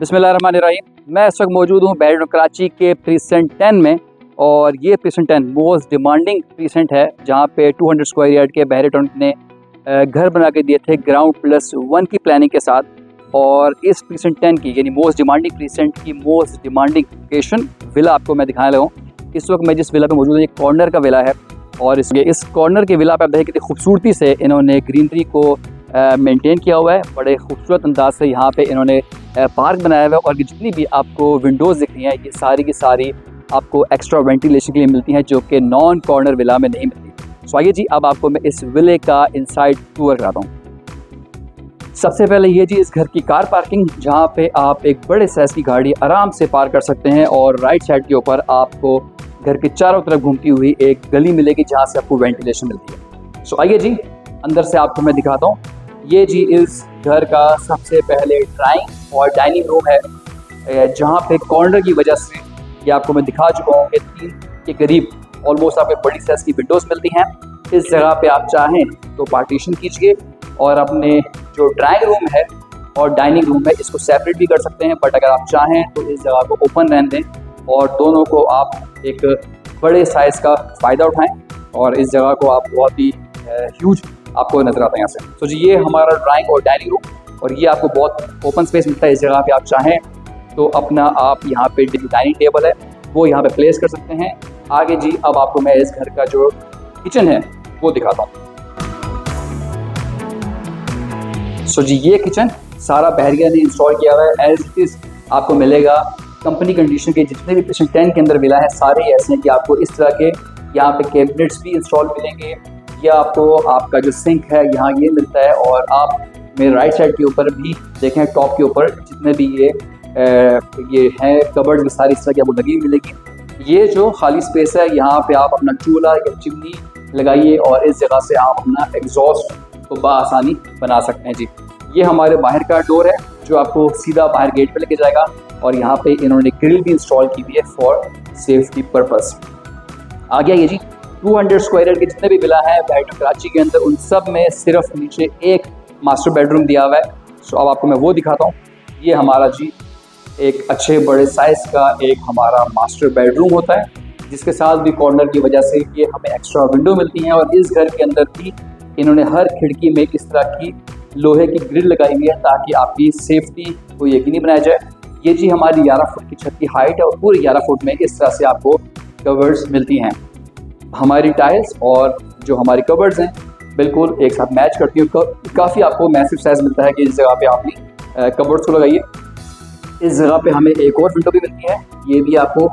बिस्मिल्लाहिर्रहमानिर्रहीम। मैं इस वक्त मौजूद हूँ बैरिटोन कराची के प्रीसेंट 10 में, और ये प्रीसेंट 10 मोस्ट डिमांडिंग प्रीसेंट है, जहाँ पे 200 स्क्वायर यार्ड के बैरिटोन ने घर बना के दिए थे ग्राउंड +1 की प्लानिंग के साथ। और इस प्रीसेंट 10 की यानी मोस्ट डिमांडिंग प्रीसेंट की मोस्ट डिमांडिंग लोकेशन विला आपको मैं दिखाने लगा हूँ। इस वक्त मैं जिस विला पे मौजूद हूँ, एक कॉर्नर का विला है, और इस कॉर्नर के विला पे आप देखें कितनी खूबसूरती से इन्होंने ग्रीनरी को मेंटेन किया हुआ है। बड़े खूबसूरत अंदाज से यहाँ पे इन्होंने पार्क बनाया हुआ है, और जितनी भी आपको विंडोज़ दिख रही हैं ये सारी की सारी आपको एक्स्ट्रा वेंटिलेशन के लिए मिलती हैं, जो कि नॉन कॉर्नर विला में नहीं मिलती। सो आइए जी, अब आपको मैं इस विले का इनसाइड टूर कराता हूँ। सबसे पहले ये जी इस घर की कार पार्किंग, जहाँ पे आप एक बड़े साइज़ की गाड़ी आराम से पार्क कर सकते हैं, और राइट साइड के ऊपर आपको घर के चारों तरफ घूमती हुई एक गली मिलेगी जहाँ से आपको वेंटिलेशन मिलती है। सो आइए जी, अंदर से आपको मैं दिखाता हूँ। ये जी इस घर का सबसे पहले ड्राइंग और डाइनिंग रूम है, जहाँ पे कॉर्नर की वजह से ये आपको मैं दिखा चुका हूँ कि 3 के करीब ऑलमोस्ट आपको बड़ी साइज़ की विंडोज़ मिलती हैं। इस जगह पे आप चाहें तो पार्टीशन कीजिए, और अपने जो ड्राइंग रूम है और डाइनिंग रूम है इसको सेपरेट भी कर सकते हैं, बट अगर आप चाहें तो इस जगह को ओपन रहने दें और दोनों को आप एक बड़े साइज़ का फ़ायदा उठाएं, और इस जगह को आप बहुत ही ह्यूज आपको नज़र आता है यहाँ से। तो जी ये हमारा ड्राइंग और डाइनिंग रूम, और ये आपको बहुत ओपन स्पेस मिलता है। इस जगह पे आप चाहें तो अपना आप यहाँ पे डाइनिंग टेबल है वो यहाँ पे प्लेस कर सकते हैं। आगे जी अब आपको मैं इस घर का जो किचन है वो दिखाता हूँ। सो जी ये किचन सारा बहरिया ने इंस्टॉल किया हुआ है, एज इट इज़ आपको मिलेगा कंपनी कंडीशन के। जितने भी प्रीसेंट 10 के अंदर विला है सारे ऐसे हैं कि आपको इस तरह के यहाँ पे कैबिनेट्स भी इंस्टॉल मिलेंगे, या आपको आपका जो सिंक है यहाँ ये मिलता है। और आप मेरे राइट साइड के ऊपर भी देखें, टॉप के ऊपर जितने भी ये हैं कबर्ड्स, सारी इस तरह की आपको लगी हुई मिलेगी। ये जो खाली स्पेस है यहाँ पे आप अपना चूल्हा या चिमनी लगाइए, और इस जगह से आप अपना एग्जॉस्ट को बआसानी बना सकते हैं। जी ये हमारे बाहर का डोर है जो आपको सीधा बाहर गेट पे लेके जाएगा, और यहाँ पे इन्होंने ग्रिल भी इंस्टॉल की हुई है फॉर सेफ्टी पर्पस। आगे आइए जी, 200 स्क्वायर यार्ड के जितने भी विला है बैरिटोन कराची के अंदर, उन सब में सिर्फ नीचे एक मास्टर बेडरूम दिया हुआ है। सो अब आपको मैं वो दिखाता हूँ। ये हमारा जी एक अच्छे बड़े साइज़ का एक हमारा मास्टर बेडरूम होता है, जिसके साथ भी कॉर्नर की वजह से ये हमें एक्स्ट्रा विंडो मिलती हैं। और इस घर के अंदर भी इन्होंने हर खिड़की में इस तरह की लोहे की ग्रिल लगाई हुई है, ताकि आपकी सेफ्टी को यकीनी बनाया जाए। ये जी हमारी 11 फुट की छत की हाइट है, और पूरे 11 फुट में इस तरह से आपको कवर्स मिलती हैं। हमारी टाइल्स और जो हमारी कवर्स हैं बिल्कुल एक साथ मैच करती है। काफ़ी आपको मैसिव साइज़ मिलता है कि इस जगह पे आपने कवर्स को लगाइए। इस जगह पे हमें एक और विंडो भी मिलती है, ये भी आपको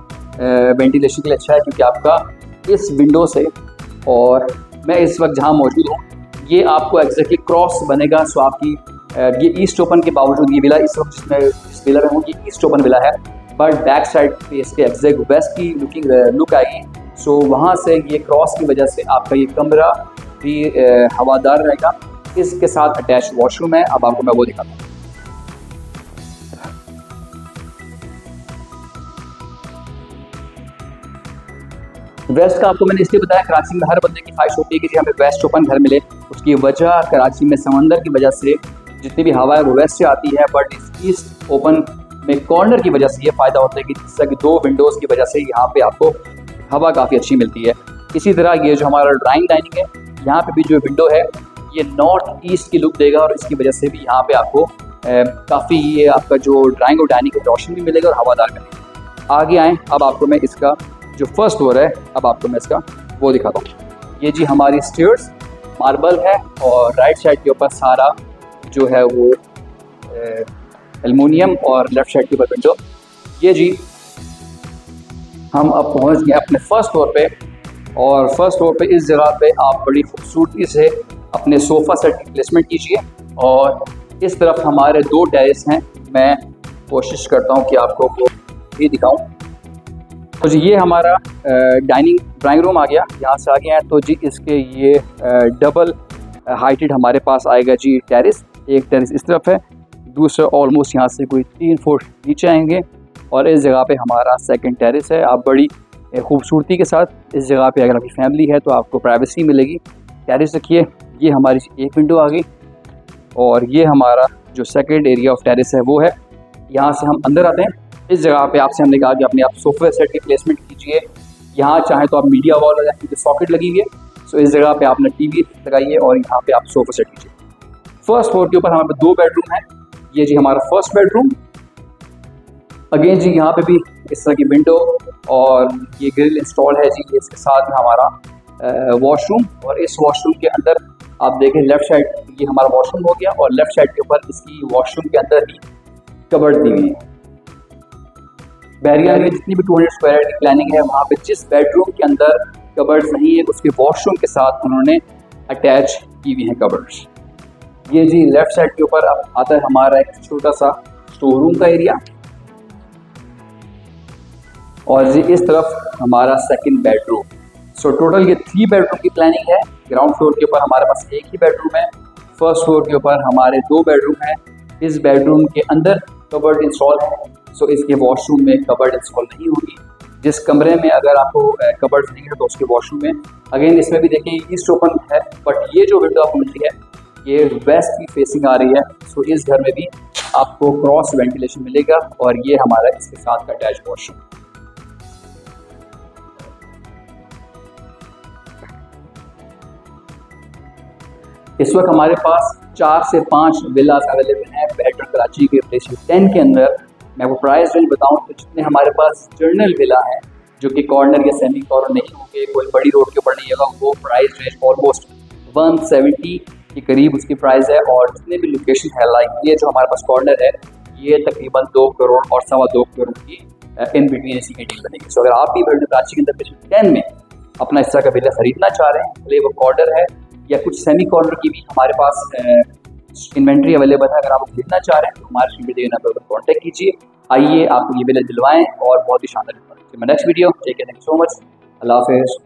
वेंटिलेशन के लिए अच्छा है, क्योंकि आपका इस विंडो से, और मैं इस वक्त जहाँ मौजूद हूँ ये आपको एग्जैक्टली क्रॉस बनेगा। सो आपकी ये ईस्ट ओपन के बावजूद ये विला इस वक्त जिस विला में हूँ ये ईस्ट ओपन विला है, बट बैक साइड पे इसके एग्जैक्ट वेस्ट की लुक आएगी। सो वहाँ से ये क्रॉस की वजह से आपका ये कमरा भी हवादार रहेगा। इसके साथ अटैच वॉशरूम है। अब आपको मैं वो दिखाता हूँ। वेस्ट का आपको मैंने इसलिए बताया, कराची में हर बंदे की ख्वाहिश होती है कि हमें वेस्ट ओपन घर मिले। उसकी वजह कराची में समंदर की वजह से जितनी भी हवा है वो वेस्ट से आती है, बट इस ईस्ट ओपन में कॉर्नर की वजह से ये फ़ायदा होता है कि जिस तरह की 2 विंडोज़ की वजह से यहाँ पे आपको हवा काफ़ी अच्छी मिलती है। इसी तरह ये जो हमारा ड्राइंग डाइनिंग है, यहाँ पे भी जो विंडो है ये नॉर्थ ईस्ट की लुक देगा, और इसकी वजह से भी यहाँ पे आपको काफ़ी ये आपका जो ड्राइंग और डाइनिंग की रोशनी भी मिलेगा और हवादार मिलेगा। आगे आएँ, अब आपको मैं इसका जो फर्स्ट फ्लोर है अब आपको मैं इसका वो दिखाता हूँ। ये जी हमारी स्टेयर्स मार्बल है, और राइट साइड के ऊपर सारा जो है वो एल्युमिनियम, और लेफ़्ट साइड के ऊपर विंडो। ये जी हम अब पहुंच गए अपने फर्स्ट फ्लोर पे, और फर्स्ट फ्लोर पे इस जगह पे आप बड़ी खूबसूरती से अपने सोफ़ा सेट की प्लेसमेंट कीजिए। और इस तरफ हमारे 2 टेरेस हैं, मैं कोशिश करता हूं कि आपको वो भी दिखाऊं। तो जी ये हमारा ड्राइंग रूम आ गया। यहाँ से आगे हैं तो जी इसके ये डबल हाइटेड हमारे पास आएगा जी टेरेस। एक टेरेस इस तरफ है, दूसरा ऑलमोस्ट यहाँ से कोई 3 फुट नीचे आएंगे, और इस जगह पे हमारा सेकंड टेरेस है। आप बड़ी खूबसूरती के साथ इस जगह पे अगर आपकी फैमिली है तो आपको प्राइवेसी मिलेगी। टेरेस रखिए, ये हमारी एक विंडो आ गई, और ये हमारा जो सेकंड एरिया ऑफ टेरेस है वो है। यहाँ से हम अंदर आते हैं। इस जगह पे आपसे हमने कहा कि अपने आप सोफे सेट की प्लेसमेंट कीजिए। यहाँ चाहे तो आप मीडिया वॉल लगाएं क्योंकि सॉकेट लगी हुई है। सो इस जगह पे आपने टीवी लगाइए और यहाँ पे आप सोफा सेट कीजिए। फर्स्ट फ्लोर के ऊपर हमारे पास 2 बेडरूम है। ये जी हमारा फर्स्ट बेडरूम। अगेन जी यहाँ पे भी इस तरह की विंडो और ये ग्रिल इंस्टॉल है जी। इसके साथ में हमारा वॉशरूम, और इस वॉशरूम के अंदर आप देखें लेफ्ट साइड ये हमारा वॉशरूम हो गया और लेफ्ट साइड के ऊपर इसकी वॉशरूम के अंदर ही कबर्ड दी हुई है। बहरिया में जितनी भी 200 स्क्वायर की प्लानिंग है वहाँ पे जिस बेडरूम के अंदर कबर्ड नहीं है उसके वॉशरूम के साथ उन्होंने अटैच की हुई है कबर्ड्स। ये जी लेफ्ट साइड के ऊपर अब आता है हमारा एक छोटा सा स्टोर रूम का एरिया, और जी इस तरफ हमारा सेकंड बेडरूम। सो टोटल ये 3 बेडरूम की प्लानिंग है। ग्राउंड फ्लोर के ऊपर हमारे पास एक ही बेडरूम है, फर्स्ट फ्लोर के ऊपर हमारे 2 बेडरूम हैं। इस बेडरूम के अंदर कबर्ड इंस्टॉल है, सो इसके वॉशरूम में कबर्ड इंस्टॉल नहीं होगी। जिस कमरे में अगर आपको कबर्ड नहीं है तो उसके वॉशरूम में अगेन इसमें भी देखिए ईस्ट ओपन है, बट ये जो विंडो आपको मिलती है ये वेस्ट की फेसिंग आ रही है। सो इस घर में भी आपको क्रॉस वेंटिलेशन मिलेगा, और ये हमारा इसके साथ का अटैच वॉशरूम। इस वक्त हमारे पास 4 से 5 विलास अवेलेबल हैं बेटर कराची के प्लेस 10 के अंदर। मैं आपको प्राइस रेंज बताऊं तो जितने हमारे पास जर्नल विला है जो कि कॉर्नर या सेमी कॉर्नर नहीं होंगे, कोई बड़ी रोड के ऊपर नहीं होगा, वो प्राइस रेंज ऑलमोस्ट 170 के करीब उसकी प्राइस है। और जितने भी लोकेशन है लाइक ये जो हमारे पास कॉर्नर है ये तकरीबन 2 करोड़ और 2.25 करोड़ की इन बिटवीन इसी की डील बनेगी। सो अगर आप भी बेटर कराची के अंदर प्लेस 10 में अपना इस तरह का विला खरीदना चाह रहे हैं, भले वो कॉर्नर है या कुछ सेमी कॉर्नर की भी हमारे पास इन्वेंट्री अवेलेबल है, अगर आप खरीदना चाह रहे हैं तो हमारे स्क्रीन पे नंबर पर कॉन्टैक्ट कीजिए। आइए आपको ये विला दिलवाएं और बहुत ही शानदार। Next video, take care, thank you so much, अल्लाह हाफिज़।